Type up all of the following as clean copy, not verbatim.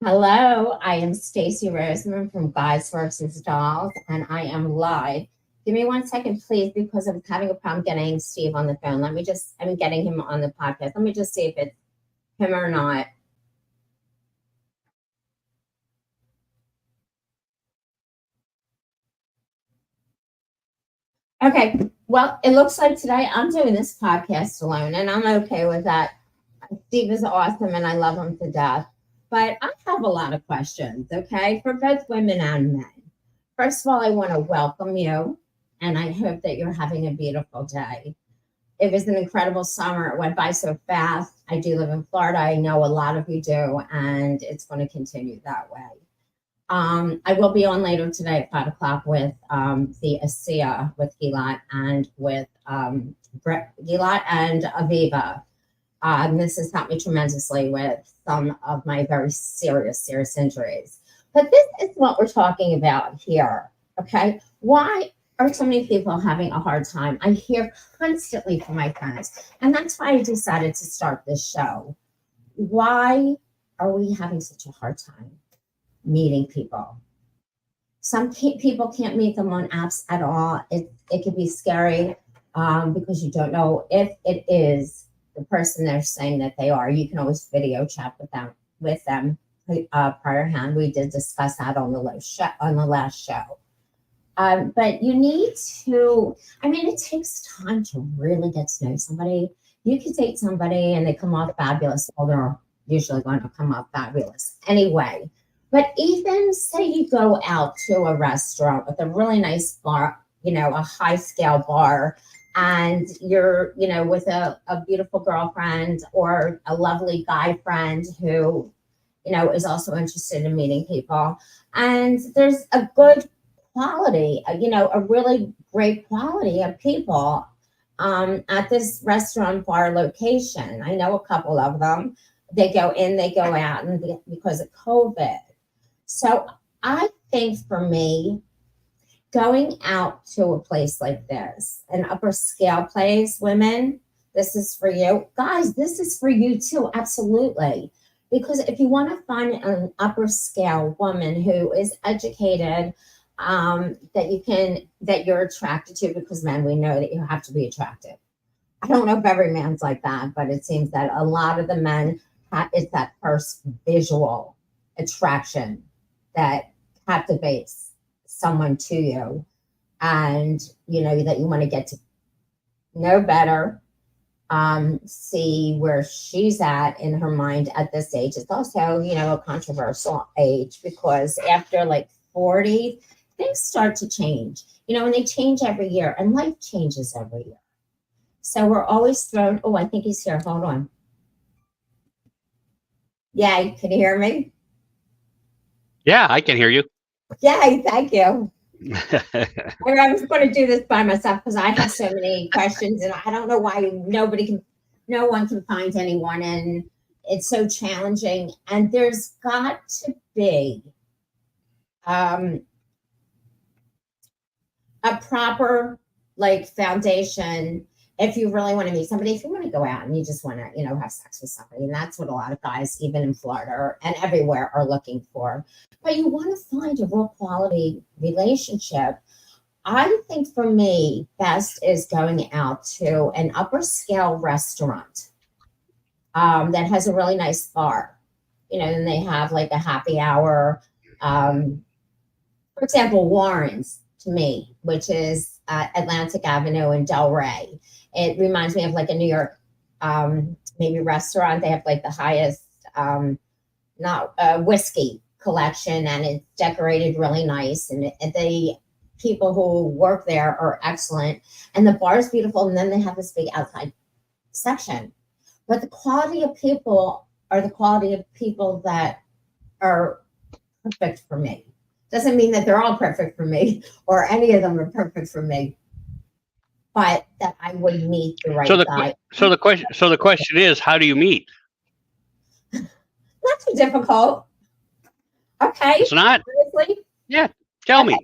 Hello, I am Stacy Roseman from Guys versus Dolls, and I am live. Give me 1 second, please, because I'm having a problem getting Steve on the phone. I'm getting him on the podcast. Let me just see if it's him or not. Okay, well, it looks like today I'm doing this podcast alone, and I'm okay with that. Steve is awesome, and I love him to death. But I have a lot of questions, okay, for both women and men. First of all, I want to welcome you, and I hope that you're having a beautiful day. It was an incredible summer. It went by so fast. I do live in Florida. I know a lot of you do, and it's going to continue that way. I will be on later today at 5 o'clock with the ASEA with Gilat and with Gilat and Aviva. This has helped me tremendously with some of my very serious injuries. But this is what we're talking about here. Okay. Why are so many people having a hard time? I hear constantly from my friends. And that's why I decided to start this show. Why are we having such a hard time meeting people? Some people can't meet them on apps at all. It can be scary because you don't know if it is the person they're saying that they are. You can always video chat with them prior hand. We did discuss that on the last show. But you need to, it takes time to really get to know somebody. You can date somebody and they come off fabulous. Well, they're usually going to come off fabulous anyway. But even say you go out to a restaurant with a really nice bar, a high scale bar, and you're, with a beautiful girlfriend or a lovely guy friend who, is also interested in meeting people. And there's a good quality, a really great quality of people at this restaurant bar location. I know a couple of them. They go in, they go out, and because of COVID. So I think for me, going out to a place like this, an upper scale place, women, this is for you. Guys, this is for you too, absolutely. Because if you want to find an upper scale woman who is educated, that you're attracted to, because men, we know that you have to be attractive. I don't know if every man's like that, but it seems that a lot of the men, it's that first visual attraction that captivates someone to you, and that you want to get to know better, see where she's at in her mind at this age. It's also a controversial age, because after like 40, things start to change, and they change every year, and life changes every year. So we're always thrown. Oh, I think he's here. Hold on. Yeah, can you hear me? Yeah, I can hear you. Yay, thank you. I was going to do this by myself because I have so many questions, and I don't know why no one can find anyone, and it's so challenging. And there's got to be a proper foundation if you really want to meet somebody, if you want to go out and you just want to, have sex with somebody. And that's what a lot of guys, even in Florida and everywhere, are looking for. But you want to find a real quality relationship. I think for me, best is going out to an upper scale restaurant that has a really nice bar. And they have like a happy hour. For example, Warren's, to me, which is Atlantic Avenue in Delray. It reminds me of like a New York maybe restaurant. They have like the highest whiskey collection, and it's decorated really nice. And the people who work there are excellent, and the bar is beautiful. And then they have this big outside section. But the quality of people are the quality of people that are perfect for me. Doesn't mean that they're all perfect for me, or any of them are perfect for me, but that I would meet the right guy. So the question is, how do you meet? Not too difficult. Okay. It's not. Honestly? Yeah. Tell me.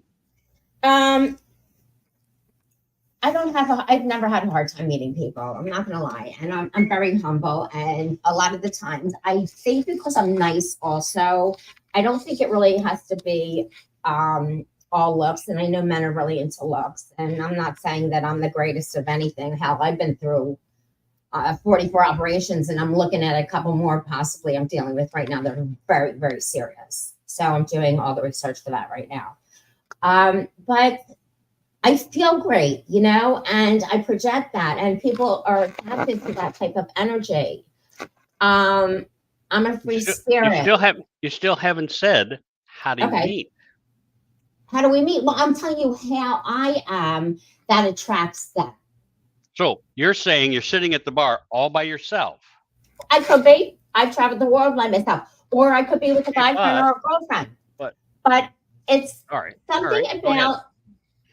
I've never had a hard time meeting people. I'm not gonna lie. And I'm very humble. And a lot of the times I think because I'm nice also, I don't think it really has to be all looks. And I know men are really into looks. And I'm not saying that I'm the greatest of anything. Hell, I've been through 44 operations and I'm looking at a couple more possibly I'm dealing with right now that are very, very serious. So I'm doing all the research for that right now. But I feel great, and I project that, and people are attracted to that type of energy. I'm a free spirit. You still haven't said how do you meet? How do we meet? Well, I'm telling you how I am that attracts them. So you're saying you're sitting at the bar all by yourself. I could be. I've traveled the world by myself, or I could be with a guy friend or a girlfriend. But it's something about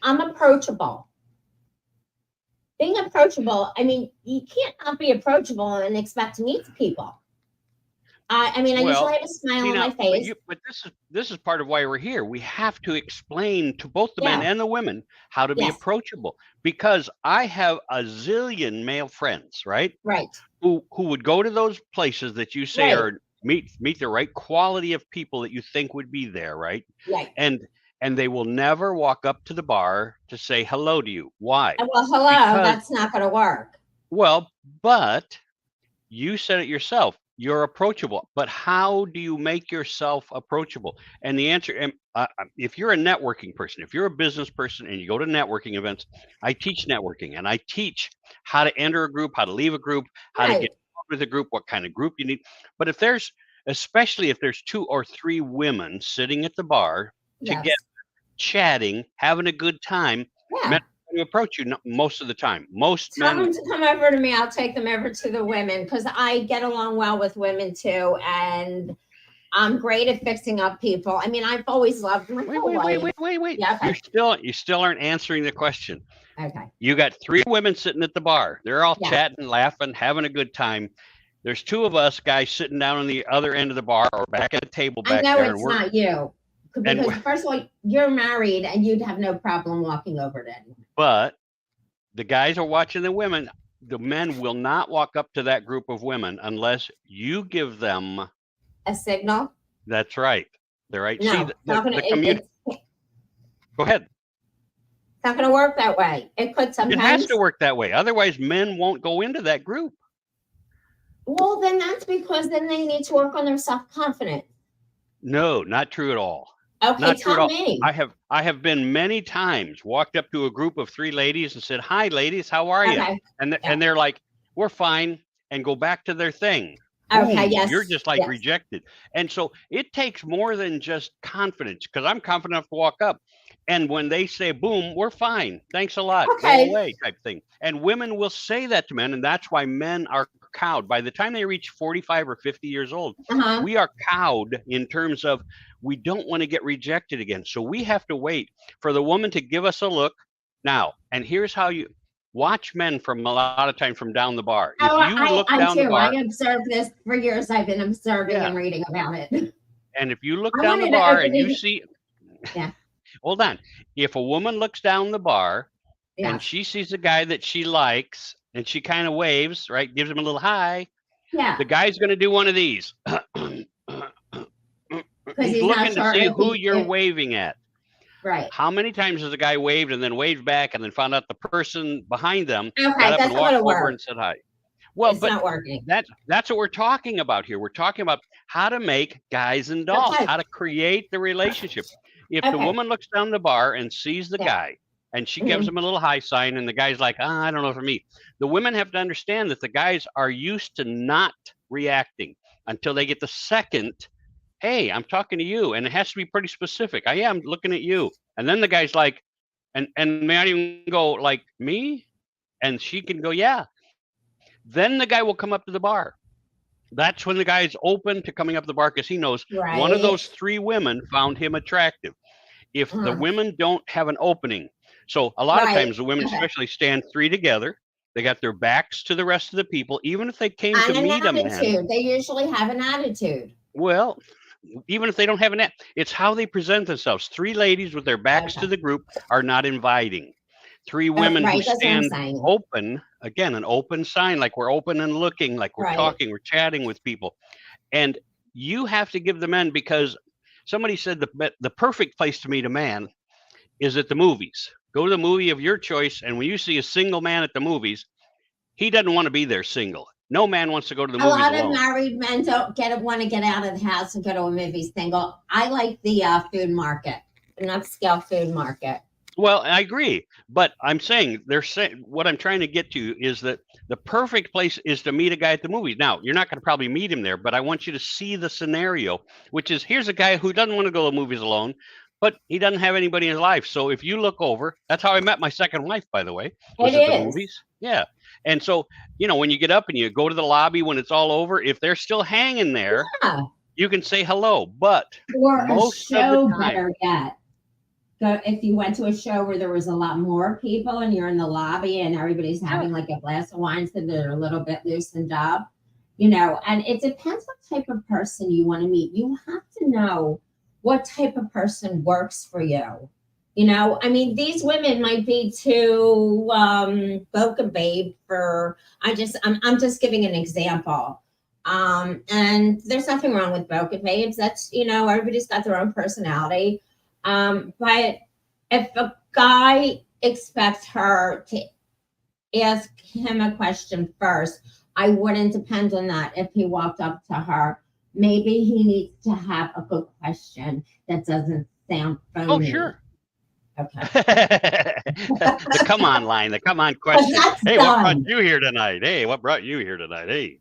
I'm approachable. Being approachable, I mean, you can't not be approachable and expect to meet people. I usually have a smile on my face. But this is part of why we're here. We have to explain to both the men and the women how to be approachable. Because I have a zillion male friends, right? Right. Who would go to those places that you say are meet the right quality of people that you think would be there, right? Right. And they will never walk up to the bar to say hello to you. Why? Well, hello, that's not going to work. Well, but you said it yourself. You're approachable. But how do you make yourself approachable? And the answer, if you're a networking person, if you're a business person and you go to networking events, I teach networking and I teach how to enter a group, how to leave a group, how to get involved with a group, what kind of group you need. But especially if there's 2 or 3 women sitting at the bar together, chatting, having a good time, men will approach you most of the time. Tell them to come over to me. I'll take them over to the women because I get along well with women too, and I'm great at fixing up people. I mean, I've always loved my whole life. Wait. Yeah, okay. You still aren't answering the question. Okay. You got 3 women sitting at the bar. They're all chatting, laughing, having a good time. There's 2 of us guys sitting down on the other end of the bar or back at a table back there. I know it's not you. Because first of all, you're married and you'd have no problem walking over to anyone. But the guys are watching the women. The men will not walk up to that group of women unless you give them a signal. That's right. They're right. No, see, Go ahead. It's not going to work that way. It could sometimes. It has to work that way. Otherwise, men won't go into that group. Well, then that's because then they need to work on their self-confidence. No, not true at all. Okay, not tell me. I have been many times walked up to a group of 3 ladies and said, "Hi, ladies, how are you?" And they're like, "We're fine," and go back to their thing. Okay, yes. You're just like rejected. And so it takes more than just confidence, because I'm confident enough to walk up. And when they say, "Boom, we're fine. Thanks a lot. Okay. Go away," type thing. And women will say that to men, and that's why men are cowed. By the time they reach 45 or 50 years old, we are cowed in terms of we don't want to get rejected again. So we have to wait for the woman to give us a look. Now, and here's how you watch men from a lot of time from down the bar. If you look down the bar, I observed this for years. I've been observing and reading about it. And if you look down the bar and you see, hold on. If a woman looks down the bar and she sees a guy that she likes and she kind of waves, right, gives him a little hi, the guy's going to do one of these. He's looking to see who you're waving at. Right. How many times has the guy waved and then waved back and then found out the person behind them got up and walked over and said hi? Well, it's not working. That's what we're talking about here. We're talking about how to make guys and dolls, how to create the relationship. If the woman looks down the bar and sees the guy and she gives him a little high sign and the guy's like, I don't know for me. The women have to understand that the guys are used to not reacting until they get the second, hey, I'm talking to you. And it has to be pretty specific. I am looking at you. And then the guy's like, and may I even go like, me? And she can go, yeah. Then the guy will come up to the bar. That's when the guy's open to coming up the bar because he knows one of those 3 women found him attractive. If the women don't have an opening, so a lot of times the women especially stand 3 together. They got their backs to the rest of the people, even if they came to meet a man. They usually have an attitude. Well, even if they don't have it's how they present themselves. 3 ladies with their backs to the group are not inviting. three women who Right, that's what I'm stand saying. open, again, an open sign, like we're open and looking, like we're Right. talking, we're chatting with people. And you have to give the men, because somebody said the perfect place to meet a man is at the movies. Go to the movie of your choice, and when you see a single man at the movies, he doesn't want to be there single. No man wants to go to the A movies lot of alone. married men don't want to get out of the house and go to a movie single. I like the food market, an upscale food market. Well, I agree, but I'm saying they're saying what I'm trying to get to is that the perfect place is to meet a guy at the movies. Now, you're not going to probably meet him there, but I want you to see the scenario, which is here's a guy who doesn't want to go to the movies alone, but he doesn't have anybody in his life. So if you look over, that's how I met my second wife, by the way, was It at the is. movies. Yeah. And so, when you get up and you go to the lobby when it's all over, if they're still hanging there, Yeah. you can say hello. But Or most a show, of the time, better yet. If you went to a show where there was a lot more people and you're in the lobby and everybody's having like a glass of wine, so they're a little bit loosened up, and it depends what type of person you want to meet. You have to know what type of person works for you. I mean, these women might be too boca babe for. I'm just giving an example. And there's nothing wrong with boca babes. That's everybody's got their own personality. But if a guy expects her to ask him a question first, I wouldn't depend on that. If he walked up to her, maybe he needs to have a good question that doesn't sound phony. oh, sure. Okay. The come on line, the come on question. Hey, what brought you here tonight? Hey, what brought you here tonight? Hey.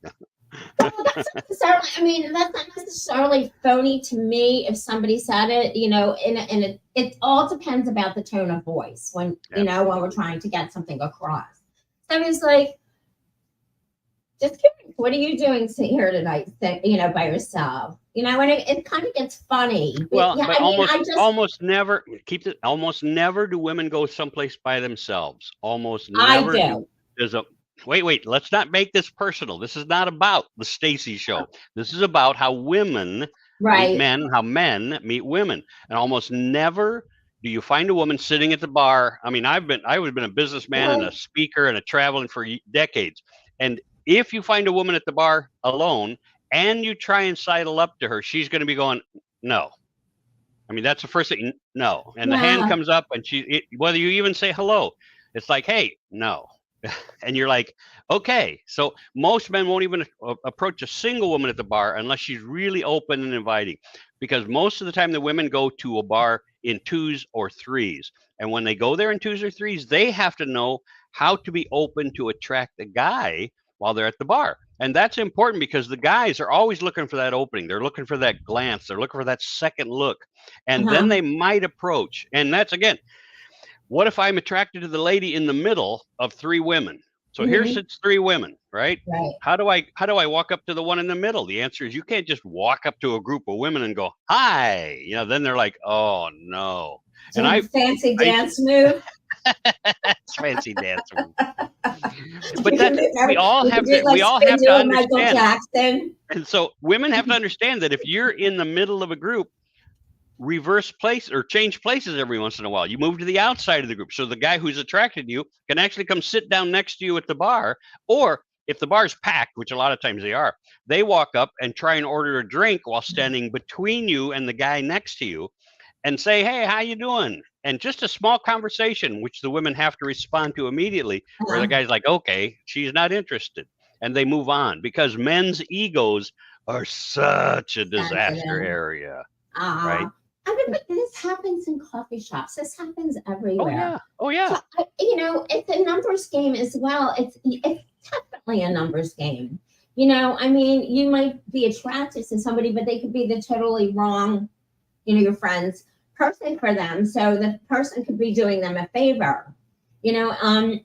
That's not necessarily phony to me if somebody said it, and it all depends about the tone of voice when when we're trying to get something across. So it's like, just curious, what are you doing here tonight? By yourself, and it kind of gets funny. Well, but almost never almost never do women go someplace by themselves. Almost never. I do. There's a wait. Let's not make this personal. This is not about the Stacy show. This is about how women meet men, how men meet women, and almost never do you find a woman sitting at the bar. I mean, I've been a businessman and a speaker and a traveling for decades, and if you find a woman at the bar alone and you try and sidle up to her, she's going to be going, no. I mean, that's the first thing. No. And the hand comes up and whether you even say hello, it's like, hey, no. And you're like, okay. So most men won't even approach a single woman at the bar unless she's really open and inviting, because most of the time the women go to a bar in twos or threes. And when they go there in twos or threes, they have to know how to be open to attract a guy while they're at the bar. And that's important because the guys are always looking for that opening. They're looking for that glance. They're looking for that second look. And then they might approach. And that's, again, what if I'm attracted to the lady in the middle of three women? So here sits three women, right? How do I walk up to the one in the middle? The answer is you can't just walk up to a group of women and go, hi. Then they're like, oh, no. So and fancy dance move. Fancy dance move. But we all have to understand. Michael Jackson. And so women have to understand that if you're in the middle of a group, reverse place or change places every once in a while. You move to the outside of the group so the guy who's attracted you can actually come sit down next to you at the bar. Or if the bar's packed, which a lot of times they are, they walk up and try and order a drink while standing between you and the guy next to you and say, hey, how you doing? And just a small conversation, which the women have to respond to immediately, where the guy's like, okay, she's not interested. And they move on because men's egos are such a disaster area. Right? I mean, but this happens in coffee shops. This happens everywhere. Oh, yeah. So, it's a numbers game as well. It's definitely a numbers game. I mean, you might be attracted to somebody, but they could be the totally wrong, your friend's person for them. So the person could be doing them a favor, and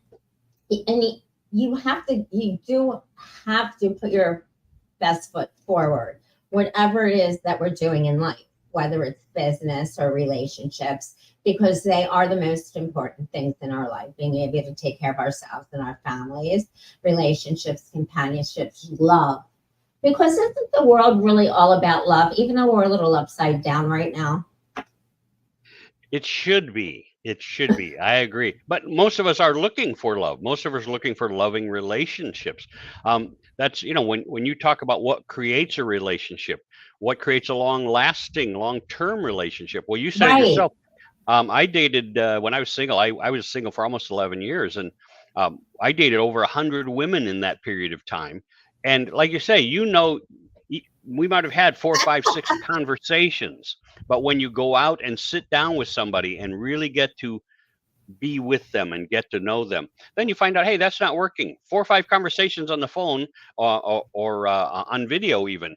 you do have to put your best foot forward, whatever it is that we're doing in life, whether it's business or relationships, because they are the most important things in our life, being able to take care of ourselves and our families, relationships, companionships, love. Because isn't the world really all about love, even though we're a little upside down right now? It should be. It should be. I agree. But most of us are looking for love. Most of us are looking for loving relationships. That's, when you talk about what creates a relationship, what creates a long-lasting, long-term relationship. Well, you said it Right. yourself. I dated when I was single. I was single for almost 11 years, and I dated over 100 women in that period of time. And like you say, we might have had 4, 5, 6 conversations, but when you go out and sit down with somebody and really get to be with them and get to know them, then you find out, hey, that's not working. 4 or 5 conversations on the phone or on video even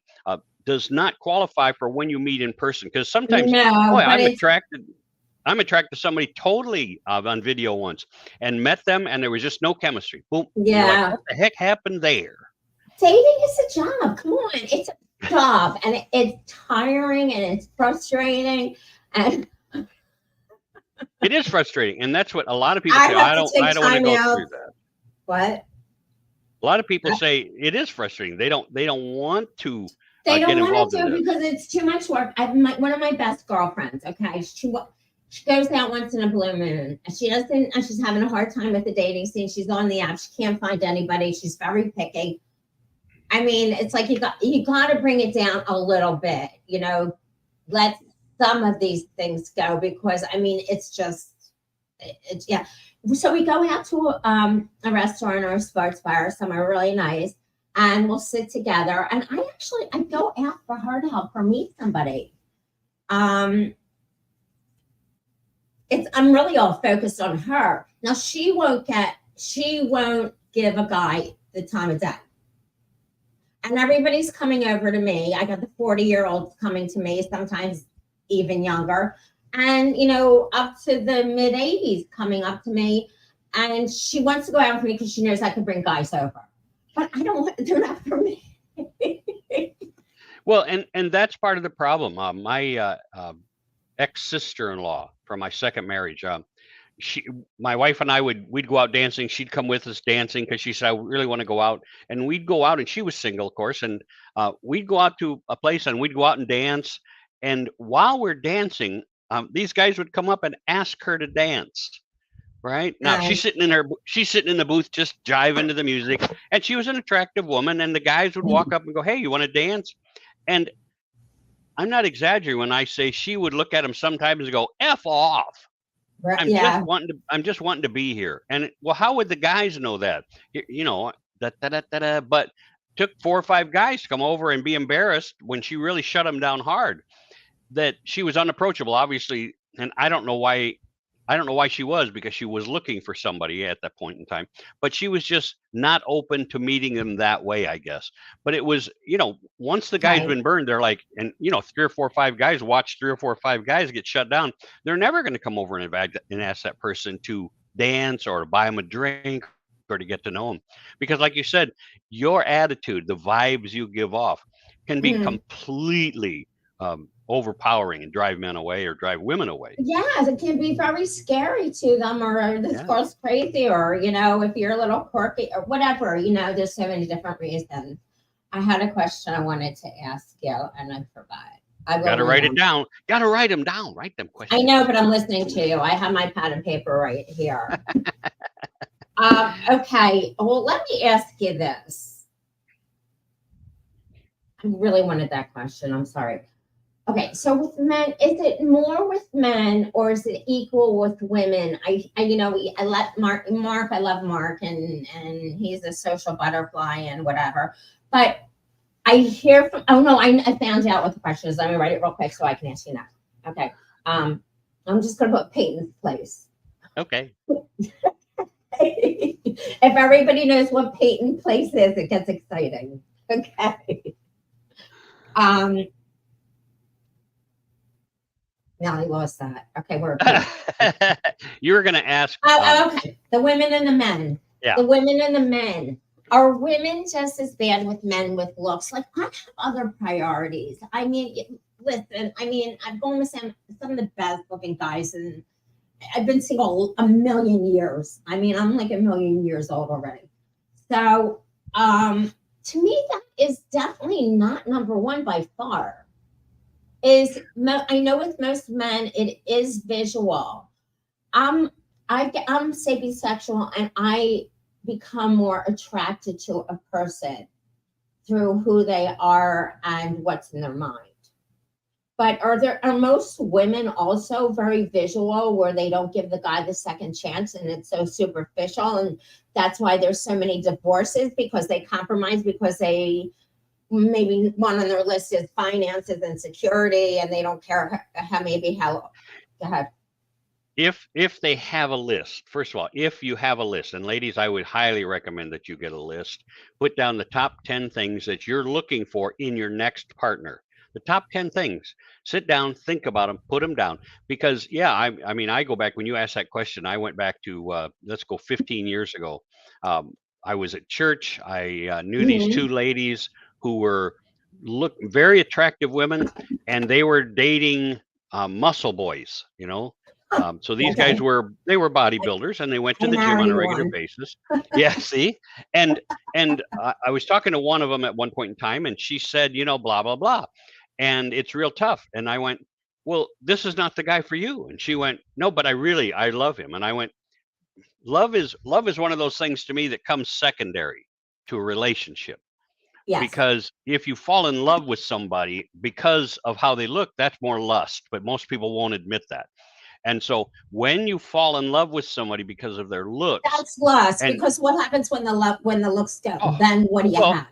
does not qualify for when you meet in person. Because sometimes, boy, No, but it's I'm attracted to somebody totally on video once and met them and there was just no chemistry. Boom. And you're like, yeah. what the heck happened there? Dating is a job. Come on, it's a job, and it's tiring and it's frustrating. And It is frustrating. And that's what a lot of people I say. have to I take don't want to time go out. through that. What? A lot of people say it is frustrating. They don't want to They get don't want involved to in do this. because it's too much work. One of my best girlfriends. Okay, she goes out once in a blue moon. She doesn't. And she's having a hard time with the dating scene. She's on the app. She can't find anybody. She's very picky. I mean, it's like you got to bring it down a little bit. Let some of these things go, because I mean, it's yeah. So we go out to a restaurant or a sports bar, somewhere really nice, and we'll sit together. And I go out for her to help her meet somebody. I'm really all focused on her. Now she won't give a guy the time of day. And everybody's coming over to me. I got the 40-year-olds coming to me, sometimes even younger. And, up to the mid 80s coming up to me. And she wants to go out with me because she knows I can bring guys over. But I don't, they're not for me. Well, and that's part of the problem. My ex-sister-in-law from my second marriage, my wife and we'd go out dancing. She'd come with us dancing because she said, I really want to go out. And we'd go out, and she was single, of course. And we'd go out to a place and we'd go out and dance. And while we're dancing, these guys would come up and ask her to dance. Right now, she's sitting in the booth, just jiving to the music. And she was an attractive woman. And the guys would walk up and go, hey, you want to dance? And I'm not exaggerating when I say she would look at him sometimes and go, F off. Right, I'm just wanting to be here. And well, how would the guys know that? But took 4 or 5 guys to come over and be embarrassed when she really shut them down hard, that she was unapproachable, obviously. And I don't know why she was, because she was looking for somebody at that point in time, but she was just not open to meeting them that way, I guess. But it was, once the guy's been burned, they're like, and 3 or 4 or 5 guys watch 3 or 4 or 5 guys get shut down. They're never going to come over and ask that person to dance or to buy them a drink or to get to know them. Because like you said, your attitude, the vibes you give off can be completely overpowering and drive men away or drive women away. Yes, it can be very scary to them, or this girl's crazy, or if you're a little quirky or whatever. There's so many different reasons. I had a question I wanted to ask you and I forgot. Gotta write it down. Gotta write them down. Write them questions. I know, but I'm listening to you. I have my pad and paper right here. Okay. Well, let me ask you this. I really wanted that question. I'm sorry. Okay, so with men, is it more with men or is it equal with women? I let Mark. I love Mark, and he's a social butterfly and whatever. But I hear from. Oh no, I found out what the question is. Let me write it real quick so I can ask you now. Okay. I'm just gonna put Peyton's place. Okay. If everybody knows what Peyton place is, it gets exciting. Okay. Now I lost that. Okay, we're you were going to ask. Okay. The women and the men. Yeah. The women and the men. Are women just as bad with men with looks? Like, I have other priorities. I mean, listen, I've gone with some of the best looking guys, and I've been single a million years. I'm like a million years old already. So, to me, that is definitely not number one by far. I know with most men, it is visual. I'm I'm sapiosexual, and I become more attracted to a person through who they are and what's in their mind. But are most women also very visual, where they don't give the guy the second chance, and it's so superficial, and that's why there's so many divorces, because they compromise, because they maybe one on their list is finances and security, and they don't care how go ahead. If they have a list, first of all, if you have a list, and ladies, I would highly recommend that you get a list. Put down the top 10 things that you're looking for in your next partner. The top 10 things. Sit down, think about them, put them down. Because yeah, I mean, I go back when you asked that question. I went back to let's go 15 years ago. I was at church. I knew these Hmm. two ladies who were very attractive women, and they were dating muscle boys. So these guys Okay, were bodybuilders, and they went to I the gym on marry a regular one. basis. Yeah, see, and I was talking to one of them at one point in time, and she said, blah blah blah, and it's real tough. And I went, well, this is not the guy for you. And she went, no, but I love him. And I went, love is one of those things to me that comes secondary to a relationship. Yes, Because if you fall in love with somebody because of how they look, that's more lust, but most people won't admit that. And so when you fall in love with somebody because of their looks, that's lust. and Because what happens when the looks go? oh, Then what do you well, have?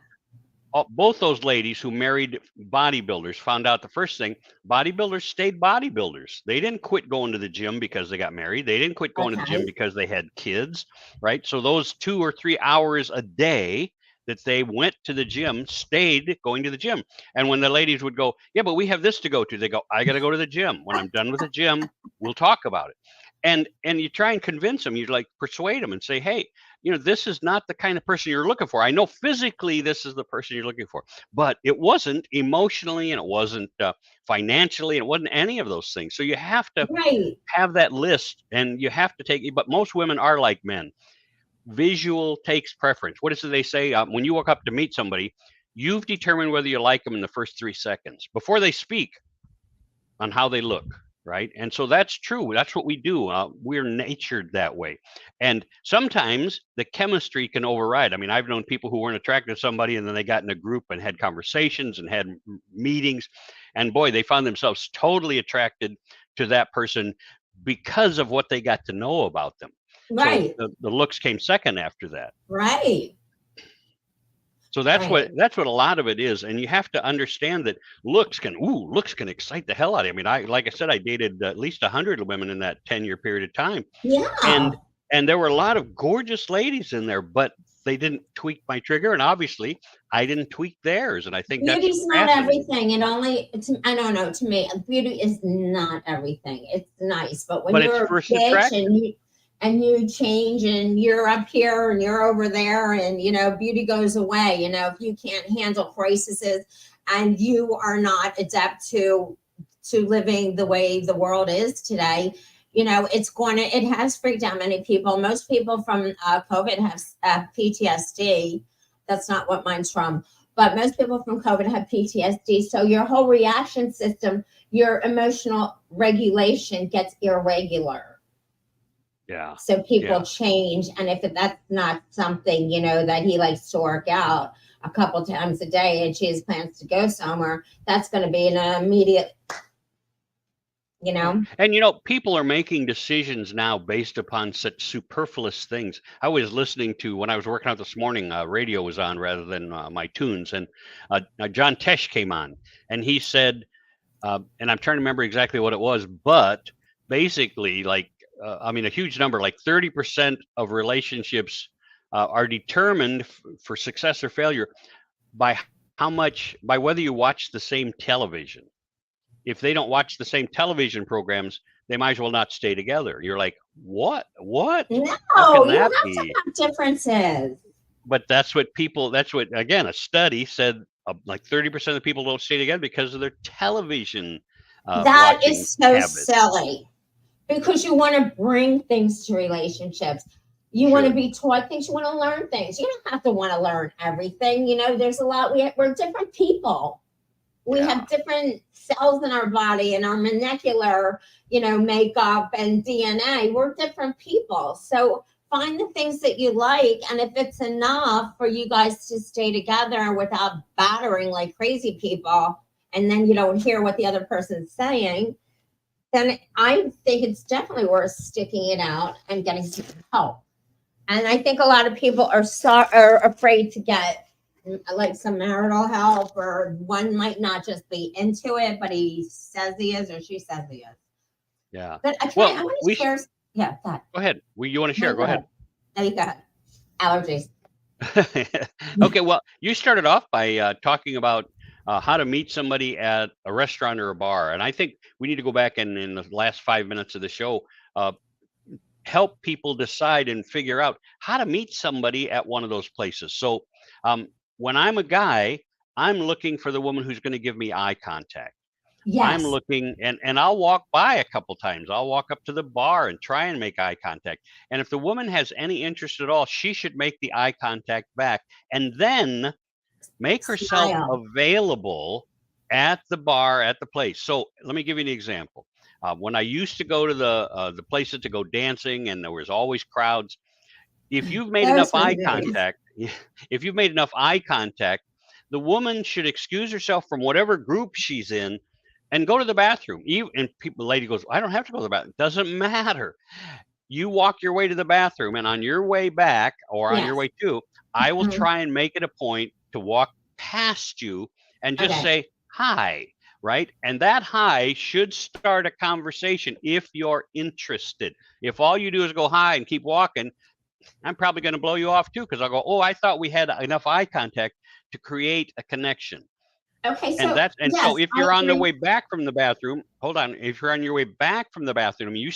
both those ladies who married bodybuilders found out the first thing: bodybuilders stayed bodybuilders. They didn't quit going to the gym because they got married. They didn't quit going to the gym Okay, because they had kids, right? So those 2 or 3 hours a day that they went to the gym stayed going to the gym. And when the ladies would go, yeah, but we have this to go to, they go, I got to go to the gym. When I'm done with the gym, we'll talk about it. And you try and convince them, you like persuade them and say, hey, this is not the kind of person you're looking for. I know physically this is the person you're looking for, but it wasn't emotionally, and it wasn't financially, and it wasn't any of those things. So you have to right. have that list, and you have to but most women are like men. Visual takes preference. What is it they say? When you walk up to meet somebody, you've determined whether you like them in the first 3 seconds before they speak on how they look, right? And so that's true. That's what we do. We're natured that way. And sometimes the chemistry can override. I mean, I've known people who weren't attracted to somebody, and then they got in a group and had conversations and had meetings, and boy, they found themselves totally attracted to that person because of what they got to know about them. So Right, the looks came second after that. right, So that's right. what a lot of it is, and you have to understand that looks can excite the hell out of you. I mean, like I said, I dated at least 100 women in that 10-year period of time, and Yeah. and there were a lot of gorgeous ladies in there, but they didn't tweak my trigger, and obviously I didn't tweak theirs, and I think that's Beauty's not fascinating. everything. I don't know, to me, beauty is not everything. It's nice, but when But it's you're a first bitch attraction. and you change, and you're up here and you're over there, and beauty goes away. If you can't handle crises, and you are not adept to living the way the world is today, it has freaked out many people. Most people from COVID have PTSD. That's not what mine's from, but most people from COVID have PTSD. So your whole reaction system, your emotional regulation gets irregular. Yeah, So people yeah. change. And if that's not something, that he likes to work out a couple times a day, and she has plans to go somewhere, that's going to be an immediate, you Yeah. know, And people are making decisions now based upon such superfluous things. I was listening to, when I was working out this morning, radio was on rather than my tunes, and John Tesh came on, and he said, and I'm trying to remember exactly what it was, but basically, like, I mean, a huge number, like 30% of relationships are determined for success or failure by by whether you watch the same television. If they don't watch the same television programs, they might as well not stay together. You're like, what? What? How no, can you that have to be? have differences. But that's what, again, a study said like 30% of people don't stay together because of their television That watching is so habits. silly, because you want to bring things to relationships. You want to Sure. be taught things. You want to learn things. You don't have to want to learn everything. There's a lot. We're different people. We have different cells in our body and our molecular, makeup and DNA. We're different people. So find the things that you like. And if it's enough for you guys to stay together without battering like crazy people, and then you don't hear what the other person's saying, then I think it's definitely worth sticking it out and getting some help. And I think a lot of people are afraid to get like some marital help, or one might not just be into it, but he says he is or she says he is. Yeah. But I want to share. Yeah, go ahead. You want to share? Go ahead. There you go. Allergies. Okay. Well, you started off by talking about how to meet somebody at a restaurant or a bar. And I think we need to go back and in the last 5 minutes of the show, help people decide and figure out how to meet somebody at one of those places. So when I'm a guy, I'm looking for the woman who's going to give me eye contact. Yes. I'm looking and I'll walk by a couple times. I'll walk up to the bar and try and make eye contact. And if the woman has any interest at all, she should make the eye contact back and then make herself available at the bar, at the place. So let me give you an example. When I used to go to the places to go dancing and there was always crowds, if you've made enough eye contact, the woman should excuse herself from whatever group she's in and go to the bathroom. And the lady goes, I don't have to go to the bathroom. It doesn't matter. You walk your way to the bathroom, and on your way back or on your way to, I will try and make it a point to walk past you and just say hi, right? And that hi should start a conversation if you're interested. If all you do is go hi and keep walking, I'm probably going to blow you off too, because I'll go, oh, I thought we had enough eye contact to create a connection. Okay, so so if you're on the way back from the bathroom, hold on. If you're on your way back from the bathroom, you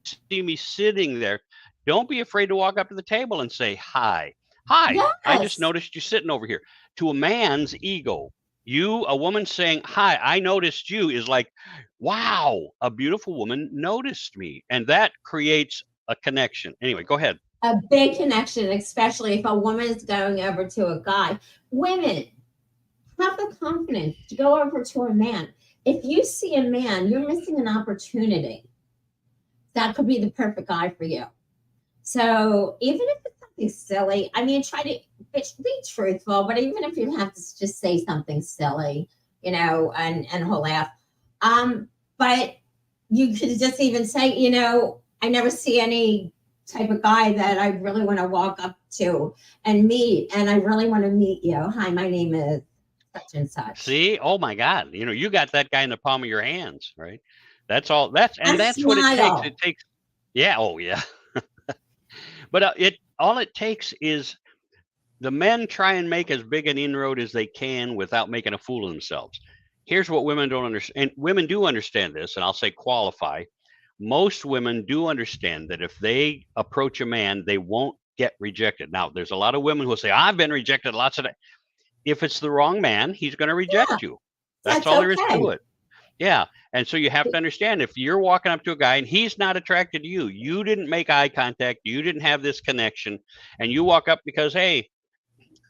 see me sitting there, don't be afraid to walk up to the table and say hi. Hi, yes. I just noticed you sitting over here. To a man's ego, a woman saying hi, I noticed you, is like, wow, a beautiful woman noticed me, and that creates a connection. Anyway, go ahead. A big connection, especially if a woman is going over to a guy. Women, have the confidence to go over to a man. If you see a man, you're missing an opportunity. That could be the perfect guy for you. So even if it's something silly, I mean, try to be truthful, but even if you have to just say something silly, and he'll laugh. But you could just even say, I never see any type of guy that I really want to walk up to and meet, and I really want to meet you. Hi, my name is such and such. See, oh my God, you got that guy in the palm of your hands, right? That's all. That's what it takes. It takes, yeah, oh yeah. But all it takes is the men try and make as big an inroad as they can without making a fool of themselves. Here's what women don't understand. And women do understand this, and I'll say qualify. Most women do understand that if they approach a man, they won't get rejected. Now, there's a lot of women who will say, I've been rejected lots of times. If it's the wrong man, he's going to reject you. That's all there is to it. Yeah. And so you have to understand, if you're walking up to a guy and he's not attracted to you, you didn't make eye contact, you didn't have this connection, and you walk up because, hey,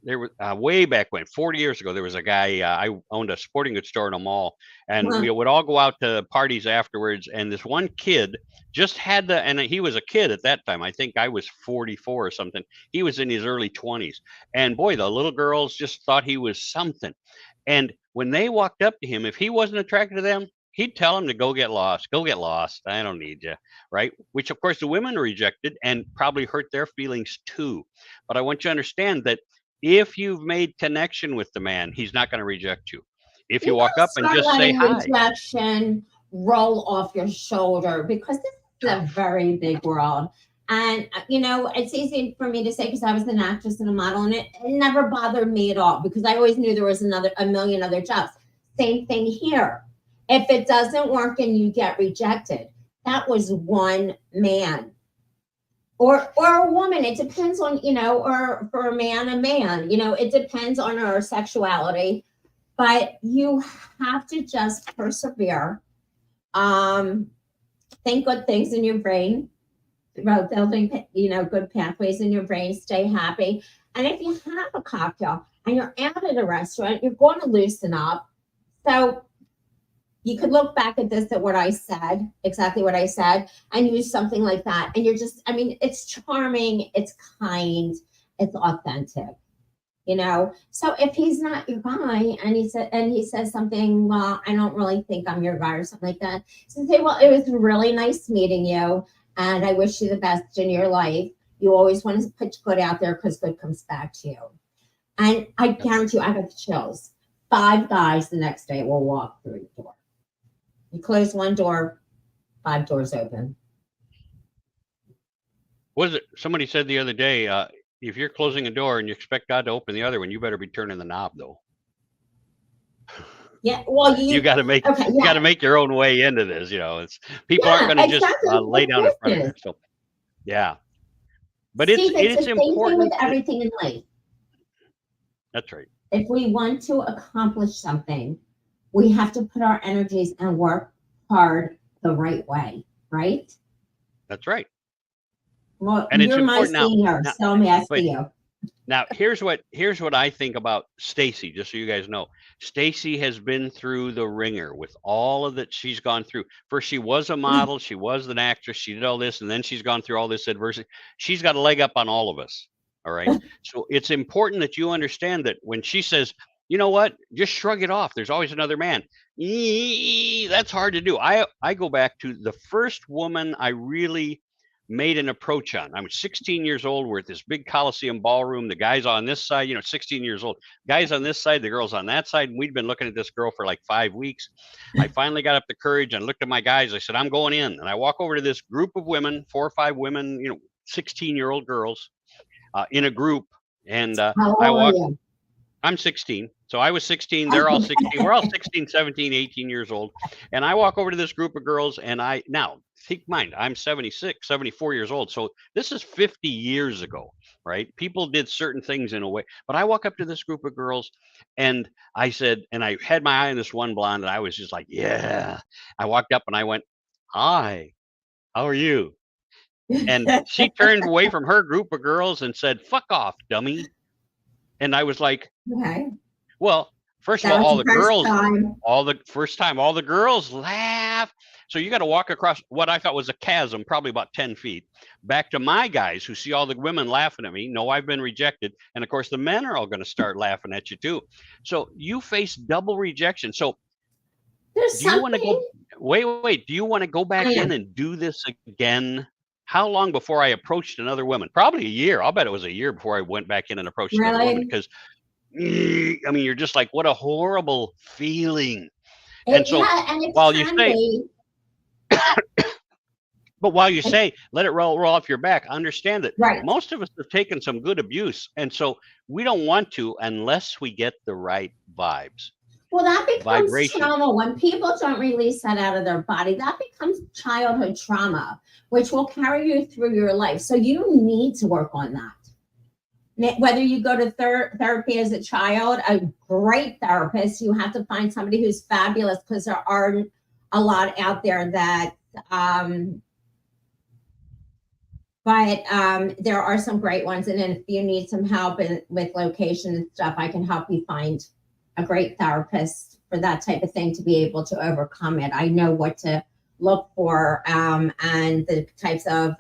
there was way back when, 40 years ago, there was a guy, I owned a sporting goods store in a mall, and we would all go out to parties afterwards. And this one kid just had and he was a kid at that time. I think I was 44 or something. He was in his early 20s. And boy, the little girls just thought he was something. And when they walked up to him, if he wasn't attracted to them, he'd tell them to go get lost. Go get lost. I don't need you. Right. Which, of course, the women rejected and probably hurt their feelings too. But I want you to understand that if you've made connection with the man, he's not going to reject you. If you walk up and just say hi. Rejection roll off your shoulder, because this is a very big world. And, it's easy for me to say because I was an actress and a model, and it never bothered me at all because I always knew there was a million other jobs. Same thing here. If it doesn't work and you get rejected, that was one man. Or a woman, it depends on, or for a man, it depends on our sexuality, but you have to just persevere. Think good things in your brain, about building, good pathways in your brain, stay happy. And if you have a cocktail and you're out at a restaurant, you're going to loosen up. So you could look back at this, at what I said, exactly what I said, and use something like that. And you're just, I mean, it's charming, it's kind, it's authentic, So if he's not your guy and he says something, well, I don't really think I'm your guy or something like that. So say, well, it was really nice meeting you, and I wish you the best in your life. You always want to put good out there because good comes back to you. And I guarantee you, I got the chills. 5 guys the next day will walk through the door. You close one door, 5 doors open. Was it somebody said the other day, if you're closing a door and you expect God to open the other one, you better be turning the knob though. Yeah, well, you got to make you got to make your own way into this. It's people aren't going to just lay down in front of you. So, yeah, but Steve, it's the important same thing with everything in life. That's right. If we want to accomplish something, we have to put our energies and work hard the right way, right? That's right. Well, and it's you're my important senior, now, so I'm asking you. Now, here's what I think about Stacy, just so you guys know. Stacy has been through the ringer with all of that she's gone through. First, she was a model, she was an actress, she did all this, and then she's gone through all this adversity. She's got a leg up on all of us. All right. So it's important that you understand that when she says, you know what, just shrug it off. There's always another man. That's hard to do. I go back to the first woman I really made an approach on. I was 16 years old. We're at this big Coliseum ballroom. The guys on this side, 16 years old, guys on this side, the girls on that side. And we'd been looking at this girl for like 5 weeks. I finally got up the courage and looked at my guys. I said, I'm going in. And I walk over to this group of women, 4 or 5 women, 16-year-old girls in a group. And I walked. I'm 16. So I was 16. They're all 16. We're all 16, 17, 18 years old. And I walk over to this group of girls and now keep in mind, I'm 76, 74 years old. So this is 50 years ago, right? People did certain things in a way, but I walk up to this group of girls and I said, and I had my eye on this one blonde and I was just like, yeah. I walked up and I went, hi, how are you? And she turned away from her group of girls and said, fuck off, dummy. And I was like, okay. Well, first of all, all the girls laugh. So you got to walk across what I thought was a chasm, probably about 10 feet, back to my guys who see all the women laughing at me. No, I've been rejected. And of course, the men are all going to start laughing at you too. So you face double rejection. So you want to go? Wait. Do you want to go back in and do this again? How long before I approached another woman? Probably a year. I'll bet it was a year before I went back in and approached another woman because I mean, you're just like, what a horrible feeling. And so while you say, but while you say, let it roll off your back, understand that most of us have taken some good abuse. And so we don't want to unless we get the right vibes. Well, that becomes trauma. When people don't release that out of their body, that becomes childhood trauma, which will carry you through your life. So you need to work on that. Whether you go to therapy as a child, a great therapist, you have to find somebody who's fabulous because there are a lot out there that, but there are some great ones. And then if you need some help with location and stuff, I can help you find a great therapist for that type of thing to be able to overcome it. I know what to look for and the types of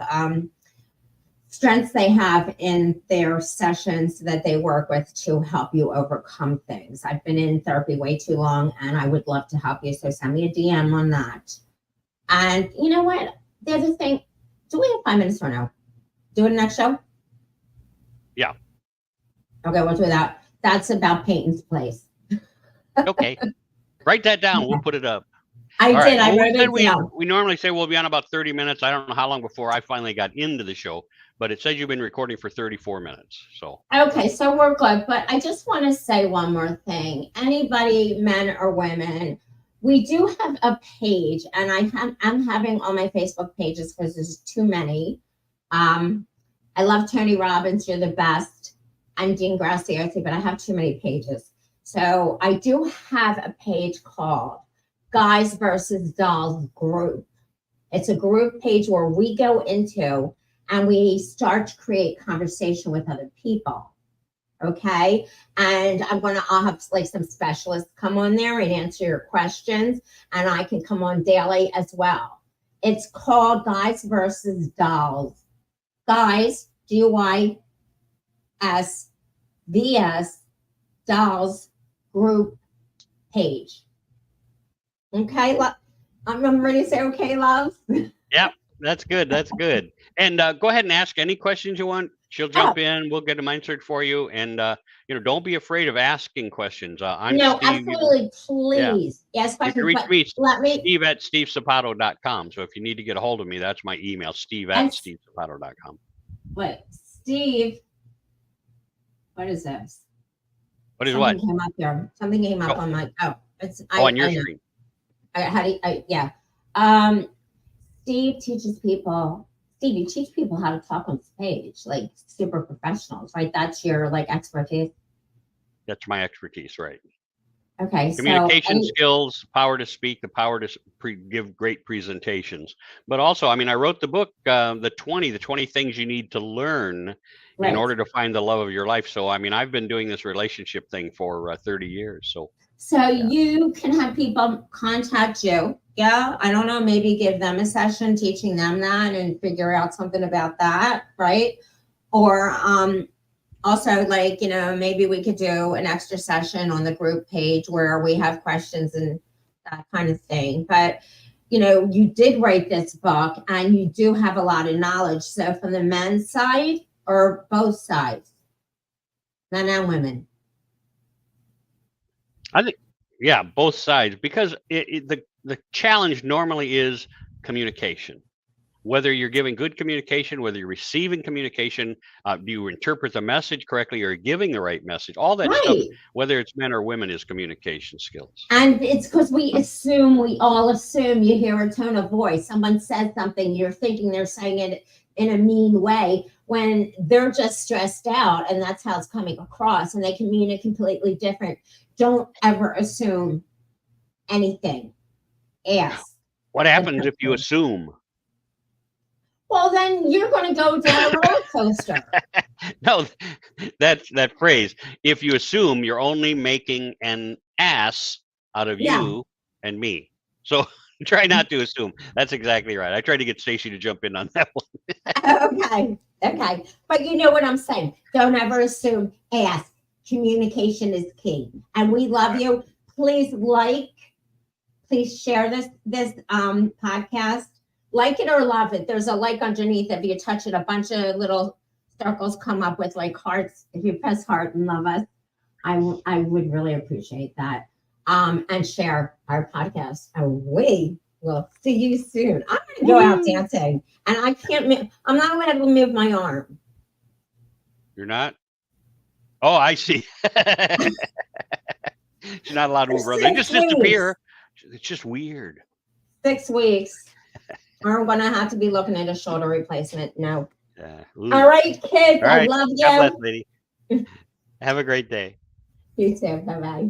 strengths they have in their sessions that they work with to help you overcome things. I've been in therapy way too long and I would love to help you. So send me a DM on that. And you know what? The other thing, do we have 5 minutes or no? Do it next show? Yeah. Okay, we'll do that. That's about Peyton's place. Okay. Write that down. We'll put it up. I did. I wrote it down. We normally say we'll be on about 30 minutes. I don't know how long before I finally got into the show, but it says you've been recording for 34 minutes. So okay, so we're good. But I just want to say one more thing. Anybody, men or women, we do have a page, and I'm having all my Facebook pages because there's too many. I love Tony Robbins. You're the best. I'm Dean Graciosi, but I have too many pages. So I do have a page called Guys versus Dolls Group. It's a group page where we go into and we start to create conversation with other people. Okay. And I'll have like some specialists come on there and answer your questions. And I can come on daily as well. It's called Guys versus Dolls. Guys, GYS VS Dolls group page. Okay. I'm ready to say, okay, love. Yep. That's good. That's good. And go ahead and ask any questions you want. She'll jump in. We'll get them answered for you. And, don't be afraid of asking questions. I'm No, Steve. absolutely. Please. Yes, You can questions. reach me, Let me. Steve@stevesapato.com. So if you need to get a hold of me, that's my email, steve@stevesapato.com. Wait, Steve. What is this? What is Something what? came up there. Something came up on my. On your screen. Steve teaches people. Steve, you teach people how to talk on stage, like super professionals, right? That's your like expertise. That's my expertise, right? Okay, Communication skills, power to speak, the power to give great presentations. But also, I wrote the book, the 20 things you need to learn in order to find the love of your life. So, I've been doing this relationship thing for 30 years. So you can have people contact you. Yeah, I don't know, maybe give them a session teaching them that and figure out something about that, right? Or also, like, maybe we could do an extra session on the group page where we have questions and that kind of thing. But, you did write this book and you do have a lot of knowledge. So from the men's side or both sides, men and women? I think, both sides, because the challenge normally is communication. Whether you're giving good communication, whether you're receiving communication, do you interpret the message correctly, or giving the right message? All that stuff, whether it's men or women, is communication skills. And it's because we all assume you hear a tone of voice. Someone says something, you're thinking they're saying it in a mean way when they're just stressed out, and that's how it's coming across, and they can mean it completely different. Don't ever assume anything. Ask. What happens if you assume? Well, then you're going to go down a roller coaster. No, that's that phrase. If you assume, you're only making an ass out of you and me. So try not to assume. That's exactly right. I tried to get Stacy to jump in on that one. Okay. But you know what I'm saying. Don't ever assume. Ask. Communication is key. And we love you. Please share this podcast. Like it or love it. There's a like underneath. If you touch it, a bunch of little circles come up with like hearts. If you press heart and love us, I would really appreciate that. And share our podcast. And we will see you soon. I'm going to go out dancing, and I can't move. I'm not allowed to move my arm. You're not? Oh, I see. She's not allowed to move her. They just disappear. It's just weird. 6 weeks. I'm going to have to be looking at a shoulder replacement. No. All right, kids. I love you. God bless, lady. Have a great day. You too. Bye-bye.